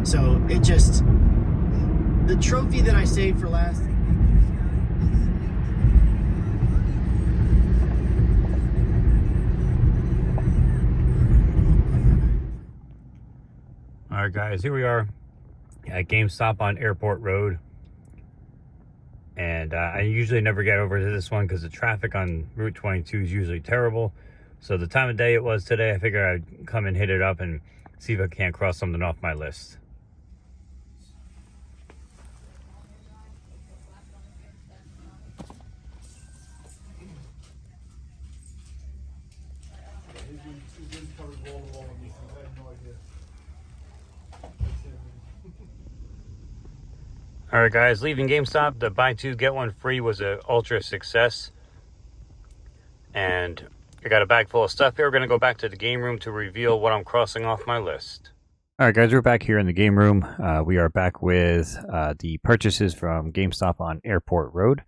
So it just, the trophy that I saved for last. All right, guys, here we are at GameStop on Airport Road. And I usually never get over to this one because the traffic on Route 22 is usually terrible. So the time of day it was today, I figured I'd come and hit it up and see if I can't cross something off my list. All right, guys, leaving GameStop, the buy two, get one free was an ultra success. And I got a bag full of stuff here. We're going to go back to the game room to reveal what I'm crossing off my list. All right, guys, we're back here in the game room. We are back with the purchases from GameStop on Airport Road.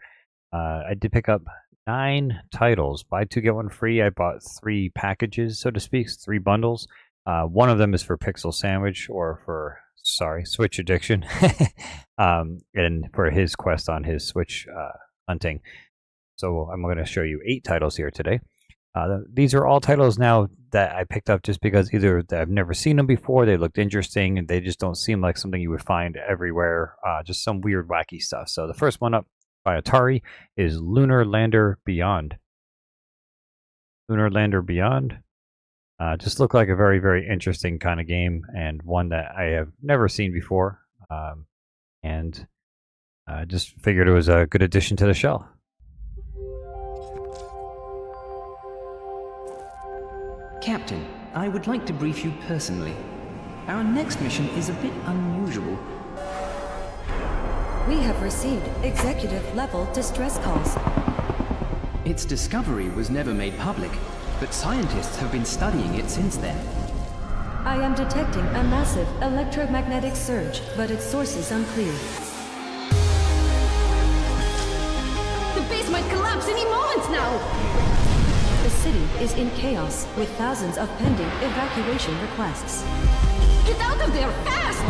I did pick up 9 titles. Buy two, get one free. I bought 3 packages, so to speak, 3 bundles. One of them is for Pixel Sandwich, or for, Switch Addiction. And for his quest on his Switch hunting. So I'm going to show you 8 titles here today. These are all titles now that I picked up just because either I've never seen them before, they looked interesting, and they just don't seem like something you would find everywhere. Just some weird, wacky stuff. So the first one up by Atari is Lunar Lander Beyond. Lunar Lander Beyond. Just looked like a very, very interesting kind of game, and one that I have never seen before. And I just figured it was a good addition to the shelf. Captain, I would like to brief you personally. Our next mission is a bit unusual. We have received executive-level distress calls. Its discovery was never made public, but scientists have been studying it since then. I am detecting a massive electromagnetic surge, but its source is unclear. The base might collapse any moment now! The city is in chaos, with thousands of pending evacuation requests. Get out of there, fast!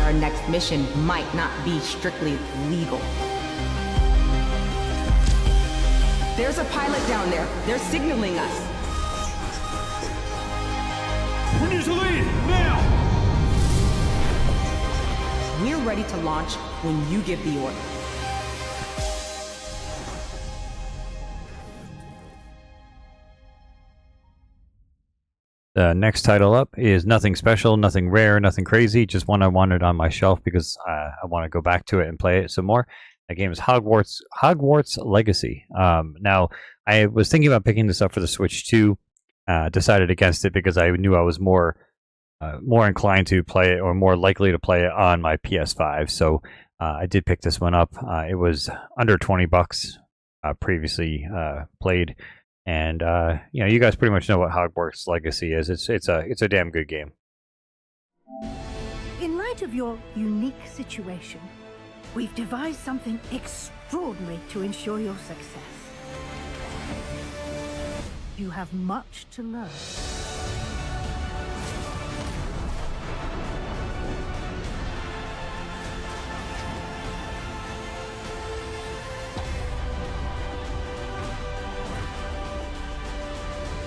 Our next mission might not be strictly legal. There's a pilot down there. They're signaling us. We need to leave, now! We're ready to launch when you give the order. The next title up is nothing special, nothing rare, nothing crazy, just one I wanted on my shelf because I want to go back to it and play it some more. That game is Hogwarts Legacy. Now, I was thinking about picking this up for the Switch 2. Decided against it because I knew I was more inclined to play it, or more likely to play it on my PS5. So I did pick this one up. It was under $20 previously played. And you guys pretty much know what Hogwarts Legacy is. It's a damn good game. In light of your unique situation, we've devised something extraordinary to ensure your success. You have much to learn.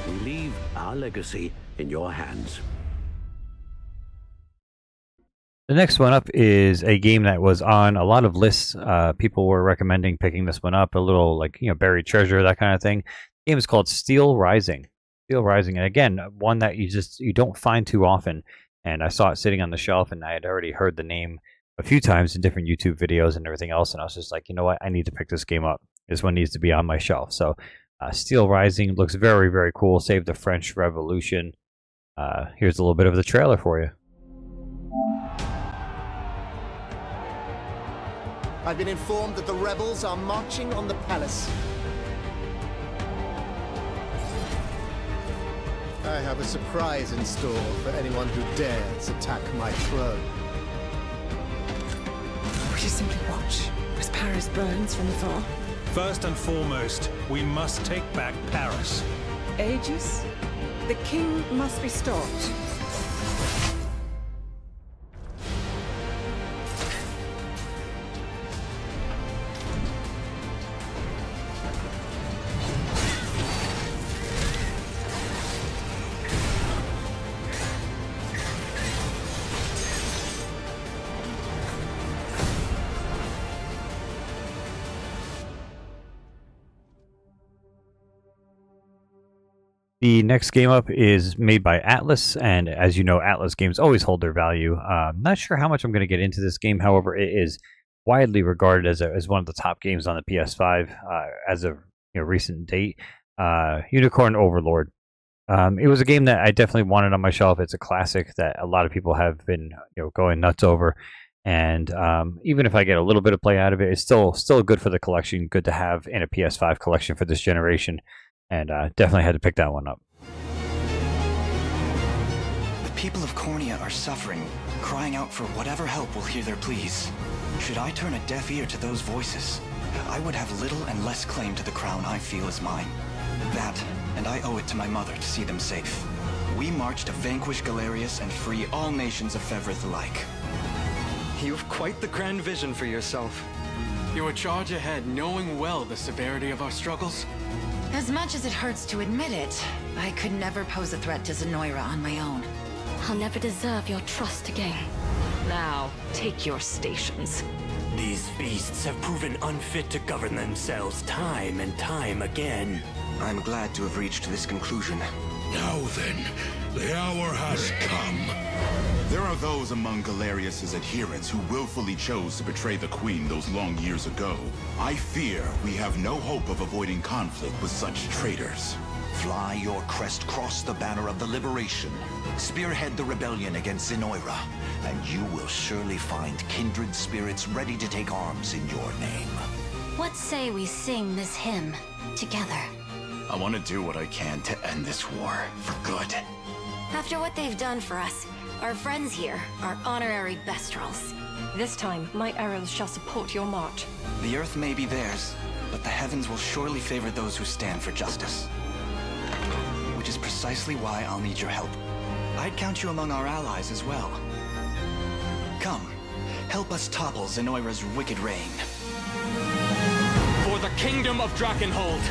We leave our legacy in your hands. The next one up is a game that was on a lot of lists. People were recommending picking this one up, a little like, buried treasure, that kind of thing. The game is called Steel Rising. Steel Rising, and again, one that you don't find too often. And I saw it sitting on the shelf, and I had already heard the name a few times in different YouTube videos and everything else, and I was just like, you know what, I need to pick this game up. This one needs to be on my shelf. So Steel Rising looks very, very cool. Saved the French Revolution. Here's a little bit of the trailer for you. I've been informed that the rebels are marching on the palace. I have a surprise in store for anyone who dares attack my throne. We should simply watch as Paris burns from afar. First and foremost, we must take back Paris. Aegis, The king must be stopped. The next game up is made by Atlas, and as you know, Atlas games always hold their value. I'm not sure how much I'm going to get into this game. However, it is widely regarded as one of the top games on the PS5 as of recent date. Unicorn Overlord. It was a game that I definitely wanted on my shelf. It's a classic that a lot of people have been going nuts over, and even if I get a little bit of play out of it, it's still good for the collection. Good to have in a PS5 collection for this generation. And definitely had to pick that one up. The people of Cornea are suffering, crying out for whatever help will hear their pleas. Should I turn a deaf ear to those voices, I would have little and less claim to the crown I feel is mine. That, and I owe it to my mother to see them safe. We march to vanquish Galerius and free all nations of Fevrith alike. You've quite the grand vision for yourself. You would charge ahead knowing well the severity of our struggles? As much as it hurts to admit it, I could never pose a threat to Zenoira on my own. I'll never deserve your trust again. Now, take your stations. These beasts have proven unfit to govern themselves time and time again. I'm glad to have reached this conclusion. Now then, the hour has come. There are those among Galerius's adherents who willfully chose to betray the Queen those long years ago. I fear we have no hope of avoiding conflict with such traitors. Fly your crest across the banner of the Liberation. Spearhead the rebellion against Zenoira, and you will surely find kindred spirits ready to take arms in your name. What say we sing this hymn together? I want to do what I can to end this war for good. After what they've done for us, our friends here are honorary Bestrels. This time, my arrows shall support your march. The earth may be theirs, but the heavens will surely favor those who stand for justice. Which is precisely why I'll need your help. I'd count you among our allies as well. Come, help us topple Zenoira's wicked reign. For the kingdom of Drakenhold,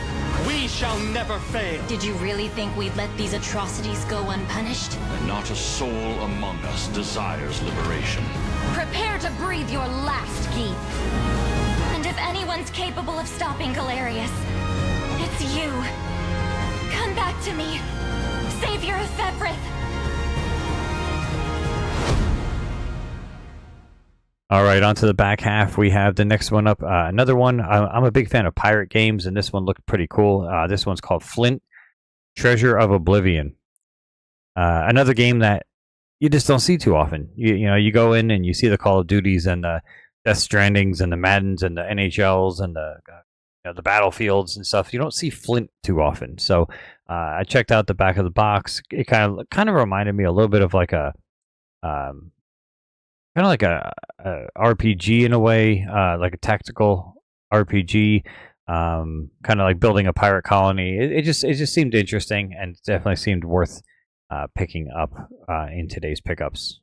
we shall never fail. Did you really think we'd let these atrocities go unpunished? And not a soul among us desires liberation. Prepare to breathe your last, Geeth. And if anyone's capable of stopping Galerius, it's you. Come back to me, savior of Fevrith. All right, on to the back half. We have the next one up. Another one. I'm a big fan of pirate games, and this one looked pretty cool. This one's called Flint, Treasure of Oblivion. Another game that you just don't see too often. You go in and you see the Call of Duties and the Death Strandings and the Maddens and the NHLs and the Battlefields and stuff. You don't see Flint too often. So I checked out the back of the box. It kind of reminded me a little bit of like a kind of like a RPG in a way, like a tactical RPG, kind of like building a pirate colony. It just seemed interesting and definitely seemed worth picking up in today's pickups.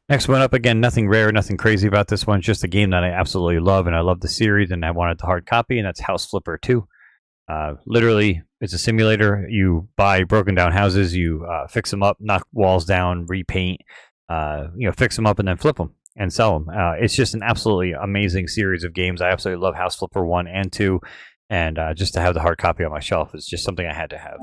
Next one up, again, nothing rare, nothing crazy about this one. It's just a game that I absolutely love, and I love the series, and I wanted the hard copy, and that's House Flipper 2. Literally, it's a simulator. You buy broken down houses, you fix them up, knock walls down, repaint, fix them up, and then flip them and sell them. It's just an absolutely amazing series of games. I absolutely love House Flipper 1 and 2, and just to have the hard copy on my shelf is just something I had to have.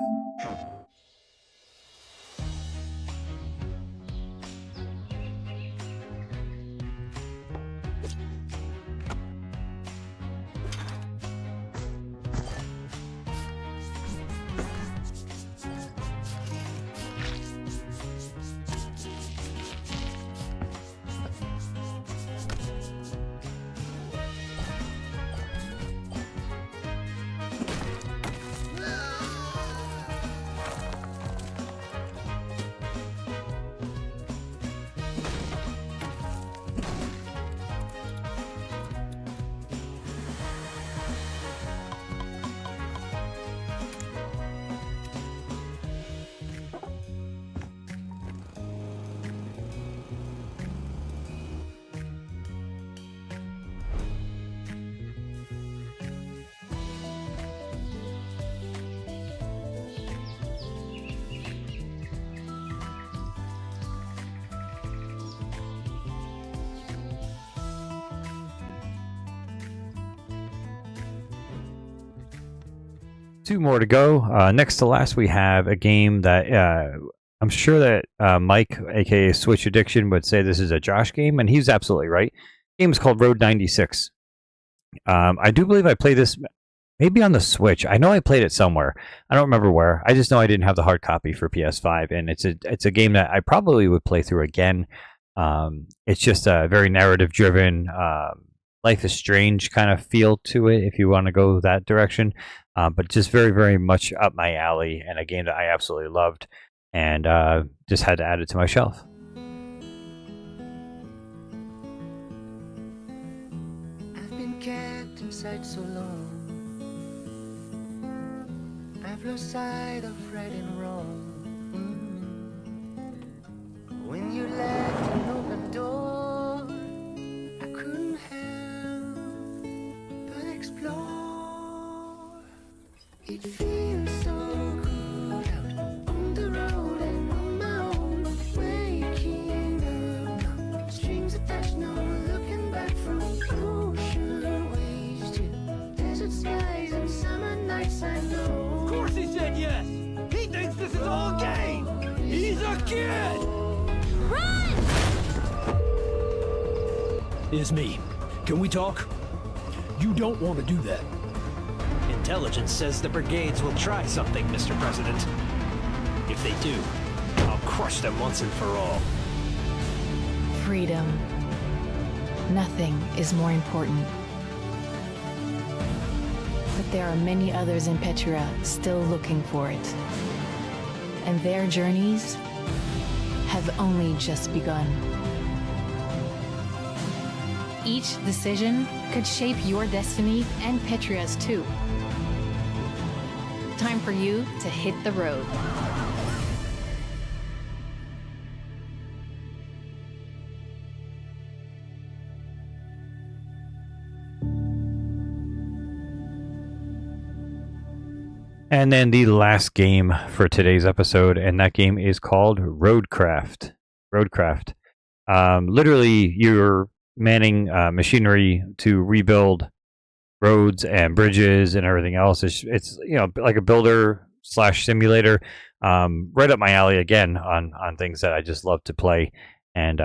Two more to go. Next to last, we have a game that I'm sure that Mike, aka Switch Addiction, would say this is a Josh game, and he's absolutely right. The game is called Road 96. I do believe I played this maybe on the Switch. I know I played it somewhere. I don't remember where. I just know I didn't have the hard copy for PS5, and it's a game that I probably would play through again. It's just a very narrative-driven, Life is Strange kind of feel to it, if you want to go that direction. But just very, very much up my alley, and a game that I absolutely loved, and just had to add it to my shelf. I've been kept inside so long, I've lost sight of right and wrong. When you left an open door, I couldn't help but explore. It feels so good out on the road and on my own, waking up now. Strings attached, no looking back, from ocean waves to desert skies and summer nights. I know. Of course he said yes. He thinks this is all a game. He's a kid. Run! It's me. Can we talk? You don't want to do that. Intelligence says the brigades will try something, Mr. President. If they do, I'll crush them once and for all. Freedom. Nothing is more important. But there are many others in Petra still looking for it. And their journeys have only just begun. Each decision could shape your destiny and Petra's too. Time for you to hit the road. And then the last game for today's episode, and that game is called Roadcraft. Roadcraft. Literally, you're manning machinery to rebuild roads and bridges and everything else. It's like a builder / simulator. Right up my alley again on things that I just love to play. And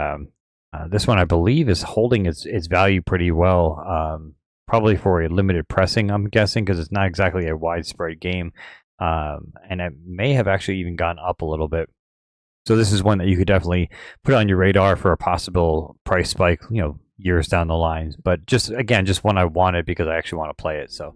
this one I believe is holding its value pretty well. Probably for a limited pressing, I'm guessing, because it's not exactly a widespread game. And it may have actually even gone up a little bit. So this is one that you could definitely put on your radar for a possible price spike, years down the line. But just one I wanted because I actually want to play it. So.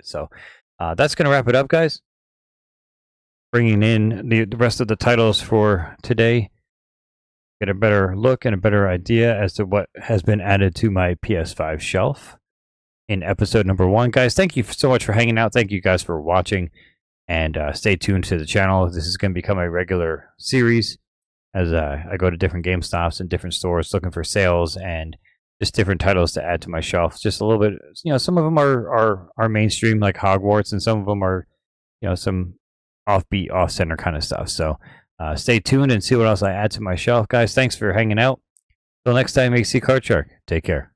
it. So that's going to wrap it up, guys. Bringing in the rest of the titles for today. Get a better look and a better idea as to what has been added to my PS5 shelf in episode number 1. Guys, thank you so much for hanging out. Thank you guys for watching. And stay tuned to the channel. This is going to become a regular series as I go to different GameStops and different stores looking for sales and just different titles to add to my shelf. Just a little bit, some of them are mainstream like Hogwarts, and some of them are, some offbeat, off-center kind of stuff. So stay tuned and see what else I add to my shelf. Guys, thanks for hanging out. Till next time, ACCardShark. Take care.